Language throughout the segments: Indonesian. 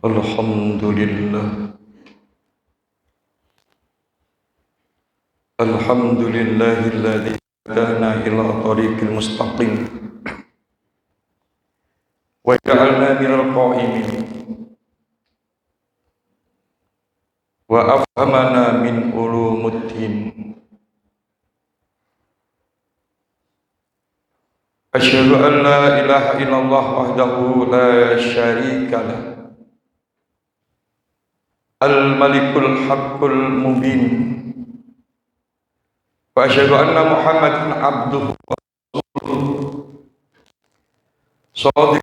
Alhamdulillah, alhamdulillahilladzi hadana ila tariqil mustaqim wa ja'alna minal qa'imin wa afhamana min ulumuddin. Asyhadu an la ilaha illallah wahdahu la syarika lah, al-malikul haqqul mubin, wa asyhadu anna Muhammadan abduhu wa rasuluhu shadiq.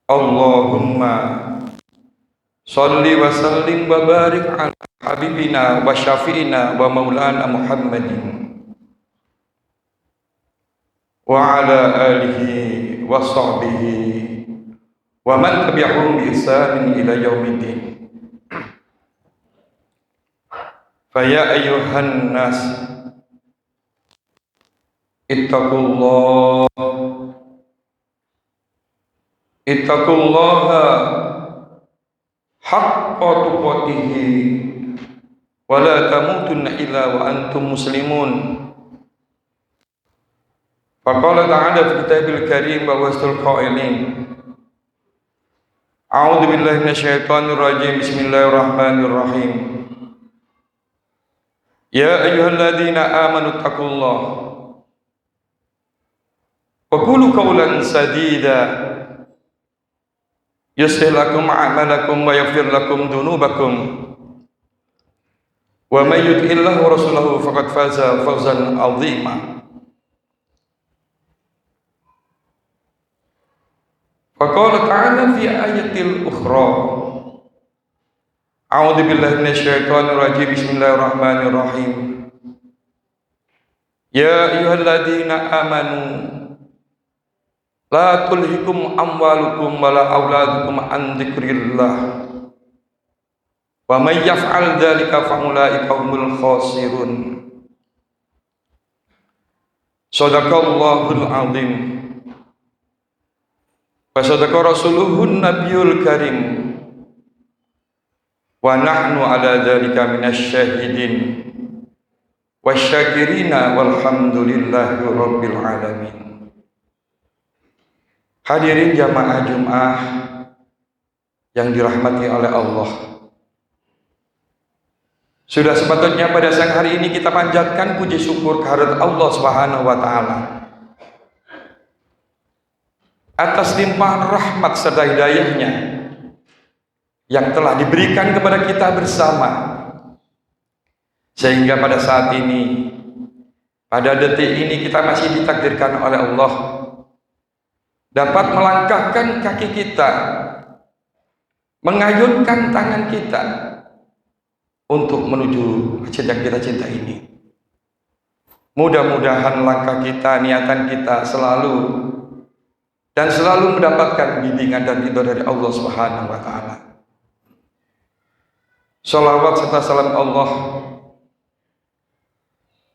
Allahumma sholli wa sallim wa barik ala habibina wa syafi'ina wa maulana Muhammadin wa ala alihi wa sahbihi wa man tabi'ahum bi ihsanin ila yaumiddin. Faya ayyuhan nas ittaqullaha haqqa tuqatih wa la tamutunna illa wa antum muslimun. Faqala ta'ala fi kitabil karim wa wastul qailin, a'udzu billahi minasyaitonir rajim, bismillahirrahmanirrahim. Ya ayyuhalladzina amanu taqullaha wa qulu qawlan sadida yuslih lakum a'malakum wa yaghfir lakum dhunubakum wa may yuti'illaha wa rasulahu faqad faza fawzan 'azima. Faqala ta'ala fi ayatil ukhra, a'udzu billahi minasyaitonir rajim, bismillahirrahmanirrahim. Ya ayyuhalladzina amanu la tulhikum amwalukum wala auladukum an dzikrillah wa may yaf'al dzalika fa ulaika humul khasirun. Shadaqallahul azim wa sadaqa rasuluhun nabiyul karim wa nahnu ala dzalika minasy syahidin wasyakirina walhamdulillahi rabbil alamin. Hadirin jamaah Jumat yang dirahmati oleh Allah, sudah sepatutnya pada siang hari ini kita panjatkan puji syukur kehadirat Allah Subhanahu wa taala atas limpahan rahmat serta hidayahnya yang telah diberikan kepada kita bersama, sehingga pada saat ini, pada detik ini, kita masih ditakdirkan oleh Allah dapat melangkahkan kaki kita, mengayunkan tangan kita untuk menuju masjid yang kita cinta ini. Mudah-mudahan langkah kita, niatan kita selalu mendapatkan bimbingan dan ridho dari Allah Subhanahu wa taala. Shalawat serta salam Allah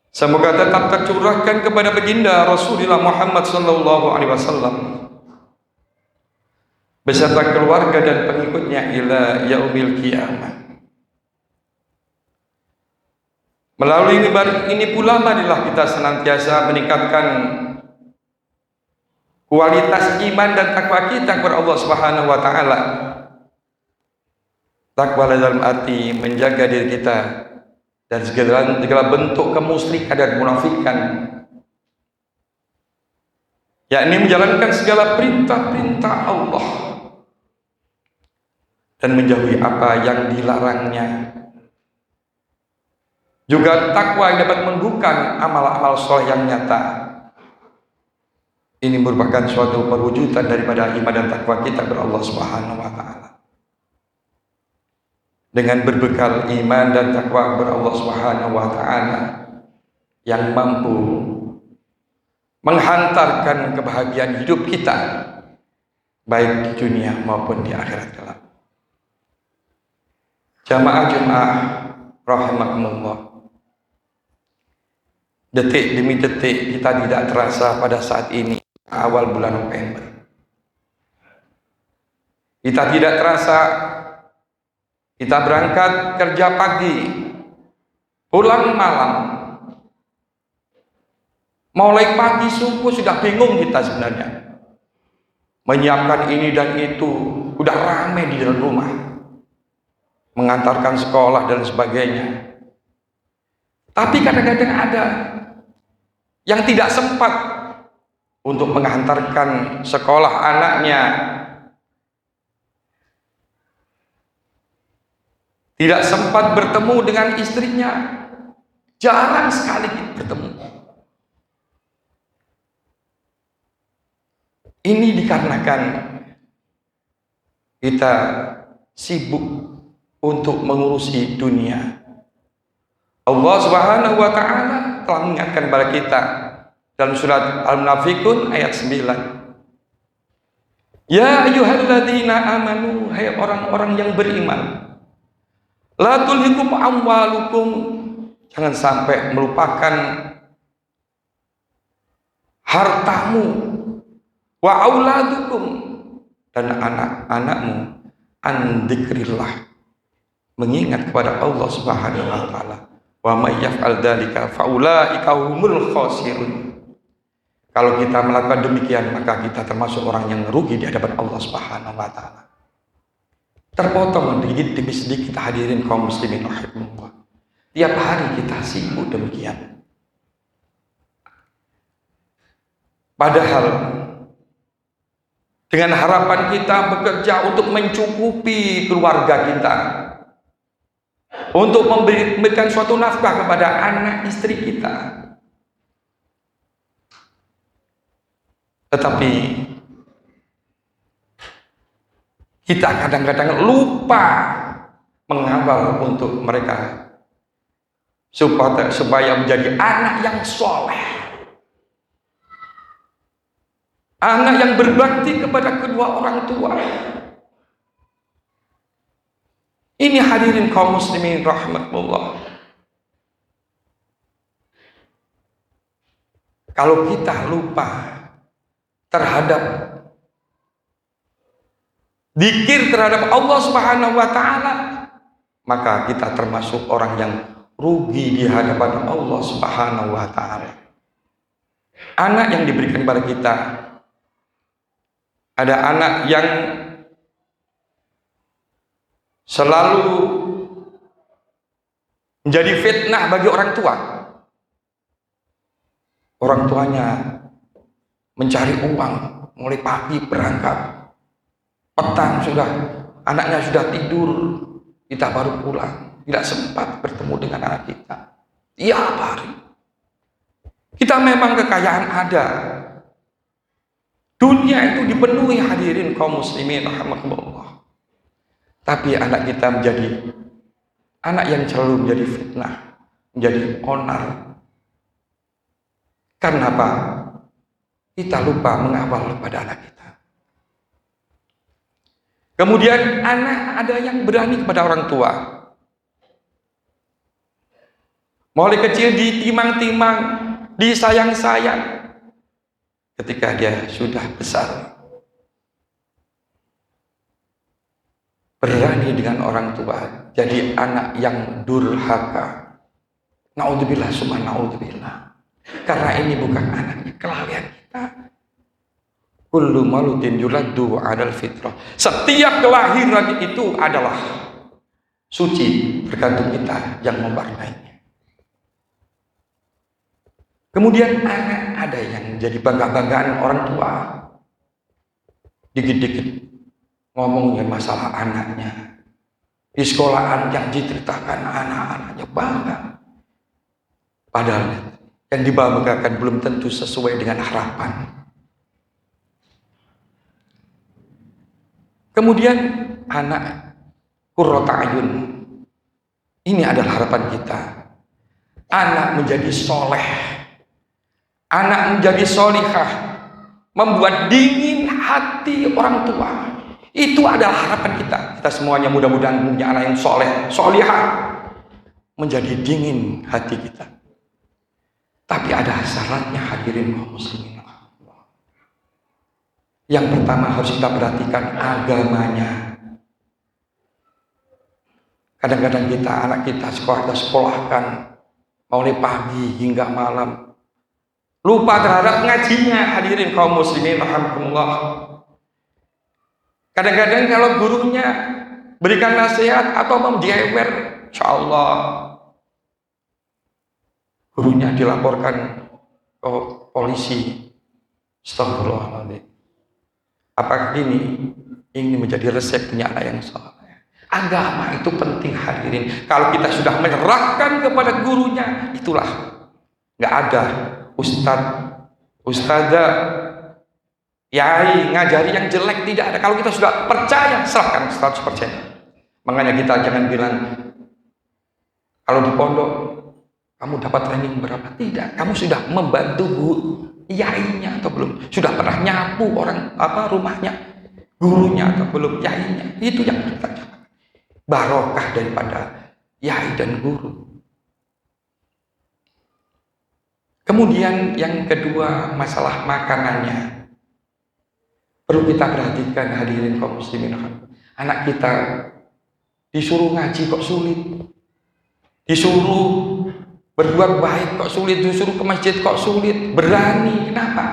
semoga tetap tercurahkan kepada baginda Rasulullah Muhammad sallallahu alaihi wasallam beserta keluarga dan pengikutnya ila yaumil qiyamah. Melalui mimbar ini pula marilah kita senantiasa meningkatkan kualitas iman dan takwa kita kepada Allah Subhanahu wa taala. Takwa dalam arti menjaga diri kita dan segala bentuk kemusyrikan dan munafikan, yakni menjalankan segala perintah-perintah Allah dan menjauhi apa yang dilarangnya. Juga takwa yang dapat menumbuhkan amal-amal soleh yang nyata. Ini merupakan suatu perwujudan daripada iman dan takwa kita kepada Allah Subhanahu wa taala. Dengan berbekal iman dan takwa kepada Allah Subhanahu wa taala yang mampu menghantarkan kebahagiaan hidup kita baik di dunia maupun di akhirat kelak. Jamaah Jumat rahimakumullah, detik demi detik kita tidak terasa pada saat ini awal bulan November. Kita tidak terasa, kita berangkat kerja pagi, pulang malam. Mulai pagi subuh sudah bingung kita sebenarnya. Menyiapkan ini dan itu, udah ramai di dalam rumah. Mengantarkan sekolah dan sebagainya. Tapi kadang-kadang ada yang tidak sempat untuk mengantarkan sekolah anaknya. Tidak sempat bertemu dengan istrinya. Jarang sekali bertemu. Ini dikarenakan kita sibuk untuk mengurusi dunia. Allah Subhanahu wa taala telah mengingatkan kepada kita dalam surat Al-Munafiqun ayat 9. Ya ayyuhalladzina amanu, hai orang-orang yang beriman. La tulhikum amwalukum, jangan sampai melupakan hartamu, wa auladukum, dan anak-anakmu, an dzikrillah, mengingat kepada Allah Subhanahu wa taala. Wa may yaf'al dzalika fa ulaika humul khasirun. Kalau kita melakukan demikian, maka kita termasuk orang yang rugi di hadapan Allah Subhanahu wa taala. Terpotong sedikit demi sedikit, hadirin kaum muslimin rahimahullah. Tiap hari kita sibuk demikian. Padahal dengan harapan kita bekerja untuk mencukupi keluarga kita, untuk memberikan suatu nafkah kepada anak istri kita. Tetapi kita kadang-kadang lupa mengawal untuk mereka supaya menjadi anak yang soleh, anak yang berbakti kepada kedua orang tua. Ini hadirin kaum muslimin rahmatullah. Kalau kita lupa terhadap dzikir terhadap Allah Subhanahu wa taala, maka kita termasuk orang yang rugi di hadapan Allah Subhanahu wa taala. Anak yang diberikan kepada kita, ada anak yang selalu menjadi fitnah bagi orang tua. Orang tuanya mencari uang, mulai pagi berangkat, petang sudah anaknya sudah tidur, kita baru pulang, tidak sempat bertemu dengan anak kita. Tiap hari kita memang kekayaan ada, dunia itu dipenuhi hadirin kaum muslimin rahmatullah. Tapi anak kita menjadi anak yang selalu menjadi fitnah, menjadi onar. Karena apa? Kita lupa mengawal pada anak kita. Kemudian anak ada yang berani kepada orang tua. Mulai kecil ditimang-timang, disayang-sayang. Ketika dia sudah besar, berani dengan orang tua, jadi anak yang durhaka. Naudzubillah summa naudzubillah. Karena ini bukan anaknya, kelalaian kita. Kullu mauludin yuladdu 'alal fitrah. Setiap kelahiran itu adalah suci, tergantung kita yang mewarnainya. Kemudian anak ada yang jadi bangga-banggaan orang tua. Dikit-dikit ngomongin masalah anaknya. Di sekolahan yang diceritakan anak-anaknya bangga. Padahal yang dibanggakan belum tentu sesuai dengan harapan. Kemudian anak qurrata ayun. Ini adalah harapan kita. Anak menjadi soleh, anak menjadi solihah, membuat dingin hati orang tua. Itu adalah harapan kita. Kita semuanya mudah-mudahan punya anak yang soleh, solihah, menjadi dingin hati kita. Tapi ada syaratnya hadirin kaum muslimin. Yang pertama harus kita perhatikan agamanya. Kadang-kadang anak kita sekolahkan mulai pagi hingga malam, lupa terhadap ngajinya. Hadirin kaum muslimin rahimakumullah. Kadang-kadang kalau gurunya berikan nasihat atau menjewer, insyaallah gurunya dilaporkan ke polisi. Astagfirullahaladzim. Apakah ini menjadi resep punya anak yang soleh? Agama itu penting hadirin. Kalau kita sudah menyerahkan kepada gurunya, itulah nggak ada ustadzah, yai ngajari yang jelek, tidak ada. Kalau kita sudah percaya, serahkan 100%. Makanya kita jangan bilang kalau di pondok kamu dapat training berapa? Tidak. Kamu sudah membantu yainya atau belum? Sudah pernah nyapu rumahnya gurunya atau belum? Yainya. Itu yang kita jaga. Barokah daripada yai dan guru. Kemudian yang kedua, masalah makanannya. Perlu kita perhatikan hadirin kaum muslimin. Anak kita disuruh ngaji kok sulit. Disuruh berbuat baik kok sulit, disuruh ke masjid kok sulit. Berani, kenapa?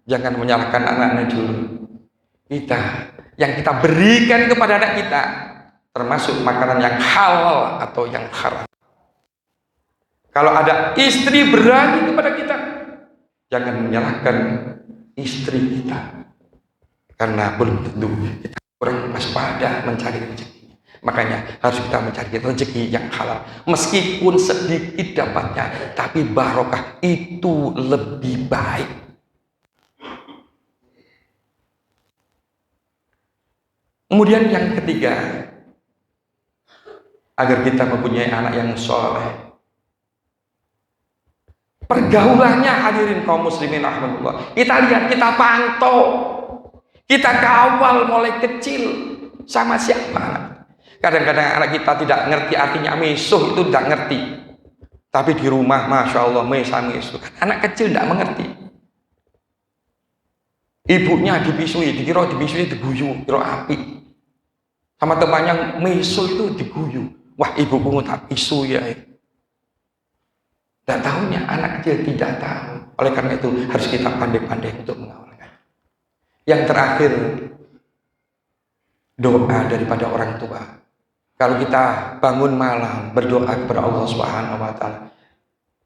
Jangan menyalahkan anak-anak dulu. Yang kita berikan kepada anak kita, termasuk makanan yang halal atau yang haram. Kalau ada istri berani kepada kita, jangan menyalahkan istri kita, karena belum tentu kita kurang waspada mencari rezekinya. Makanya harus kita mencari rezeki yang halal, meskipun sedikit dapatnya, tapi barokah itu lebih baik. Kemudian yang ketiga, agar kita mempunyai anak yang soleh, pergaulannya hadirin kaum muslimin rahmatullah. Kita lihat, kita pantau, kita kawal mulai kecil sama siapa. Kadang-kadang anak kita tidak ngerti artinya misuh, itu tidak ngerti. Tapi di rumah, masya Allah, misuh. Anak kecil tidak mengerti. Ibunya dipisui, dikira dipisui, diguyu, kira api. Sama temannya misuh itu diguyu. Wah, ibuku tak pisu ya. Tidak tahunya, anak kecil tidak tahu. Oleh karena itu harus kita pandai-pandai untuk mengawalkan. Yang terakhir, doa daripada orang tua. Kalau kita bangun malam berdoa kepada Allah Subhanahu wa taala,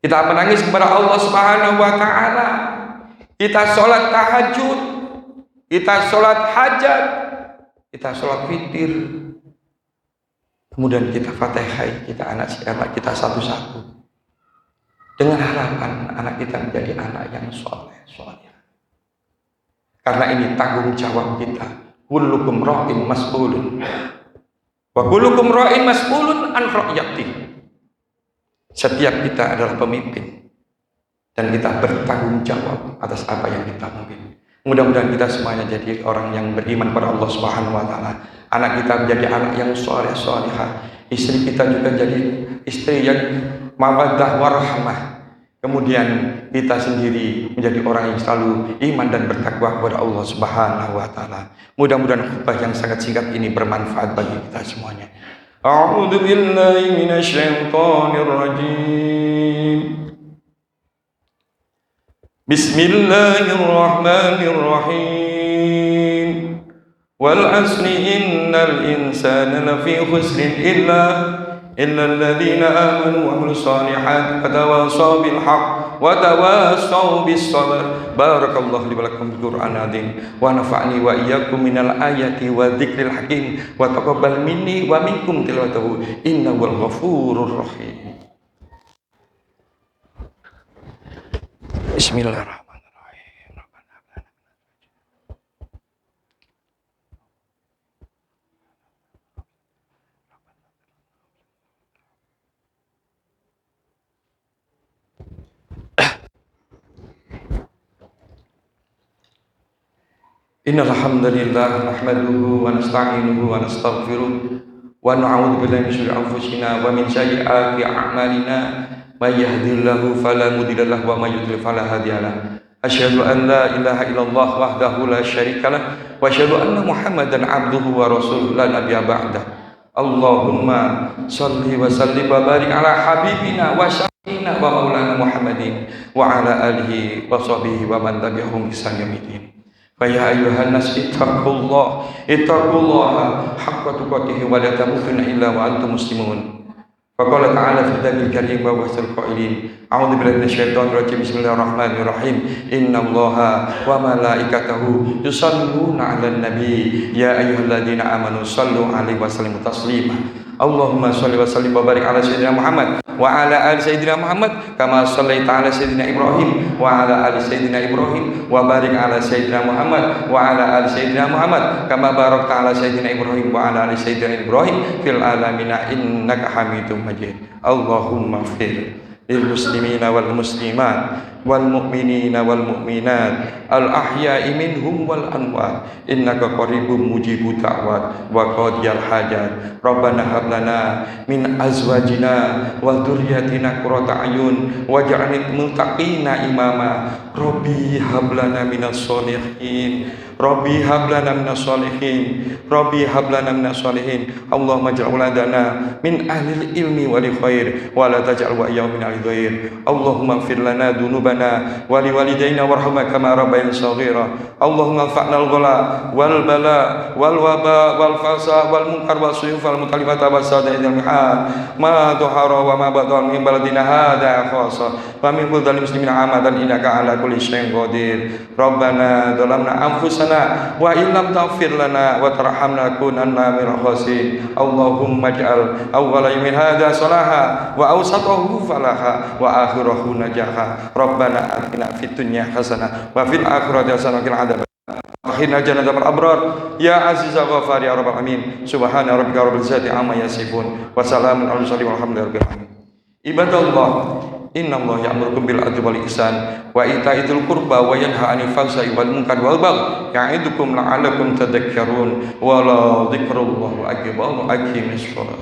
kita menangis kepada Allah Subhanahu wa taala, kita sholat tahajud, kita sholat hajat, kita sholat witir, kemudian kita fatihah kita anak kita satu-satu, dengan harapan anak kita menjadi anak yang soleh. Karena ini tanggung jawab kita. Kullukum ra'in mas'ulun wa kullukum ra'in mas'ulun an ra'yatih. Setiap kita adalah pemimpin dan kita bertanggung jawab atas apa yang kita pimpin. Mudah-mudahan kita semuanya jadi orang yang beriman pada Allah Subhanahu wa taala. Anak kita menjadi anak yang salihah. Istri kita juga jadi istri yang mawaddah warahmah. Kemudian kita sendiri menjadi orang yang selalu iman dan bertakwa kepada Allah Subhanahu wa taala. Mudah-mudahan khutbah yang sangat singkat ini bermanfaat bagi kita semuanya. A'udzu billahi minasyaitonir rajim. Bismillahirrahmanirrahim. Wal 'asri innal insana lafi khusrin illa alladziina aamanu wa 'amilus shaalihati wa tawassaw bil haqq wa tawassaw bis sabr. Barakallahu li wa lakum bil Qur'anil 'azim wa nafa'ani wa iyyakum minal ayati wa dzikril hakim wa taqabbal minni wa minkum tilawatahu innahu wal ghafurur rahim. Bismillahirrahmanirrahim. Innal hamdalillah nahmaduhu wa nasta'inuhu wa nastaghfiruh wa na'udzu billahi min syururi anfusina wa min sayyiati a'malina may yahdihillahu fala mudilla lahu wa may yudlil fala hadiya lahu Asyhadu an la ilaha illallah wahdahu la syarika lah wa asyhadu anna Muhammadan abduhu wa rasuluhu la nabiyya ba'dah. Allahumma shalli wa sallim wa barik ala habibina wa syafiina wa maulana Muhammadin wa ala alihi wa sahbihi wa man tabi'ahum bi ihsan yaumil. Fa ya ayyuhan nas ittaqullaha haqqa tuqatih wa la tamutunna illa wa antum muslimun. Faqala ta'ala fi dzikri karim wa wasal qailin a'udzu billahi minasyaitonir rajim bismillahirrahmanirrahim innallaha wa malaikatahu yusholluna 'alan nabi ya ayyuhalladzina amanu shallu 'alaihi wa sallimu taslima. Allahumma shalli wa sallim wa barik ala sayyidina Muhammad wa ala ali sayyidina Muhammad kama shallaita ala sayyidina Ibrahim wa ala ali sayyidina Ibrahim wa barik ala sayyidina Muhammad wa ala ali sayyidina Muhammad kama barakta ala sayyidina Ibrahim wa ala ali sayyidina Ibrahim fil alamin innaka Hamidum Majid. Allahumma ighfir lil muslimina wal muslimat wal mu'minina wal mu'minat al ahya'i minhum wal amwat innaka qaribun mujibud da'wat wa qadiyal hajat. Rabbana hab lana min azwajina wa dzurriyyatina qurrata a'yun waj'alna muttaqina imama. Rabbi hab lana minas sholihin Rabbi hab lana minas sholihin Rabbi hab lana minas sholihin. Allahumma ij'al auladana min ahlil ilmi wal khair wa la taj'al wa iyyahu min ahli dhair. Allahumma ighfir lana dhunubana wa liwalidayna warhamna kama rabbayana shaghira. Allahumma anfa'na al-ghala wal bala wal waba wal fasa wal munkar wal suyuf wal mutalifata wal sadaid al mihal ma dhahara wa ma batana min baladina hadha khassa wa min kulli muslimin amadan innaka ala kulli syai'in qadir. Rabbana dhalamna anfusana wa illam taghfir lana wa tarhamna kunanna minal khasirin. Allahumma ij'al awwala yawmin hadha salaha wa awsatahu falaha wa akhirahu najaha. Rabbana atina fid dunya hasanah wa fil akhirati hasanah wa qina adzaban akhirna jannatal abrar ya aziz ghafar ya rabbal alamin. Subhana rabbika rabbil izzati amma yasifun wa salamun alal mursalin walhamdulillahi rabbil alamin. Ibadallah innallaha ya'murukum bil 'adli wal ihsan wa ita'idzil qurba wa yanha 'anil fahsya'i wal munkari wal baghi ya'idukum la'allakum tadhakkarun wa la dzikrullahi akbar. Aqimis shalah.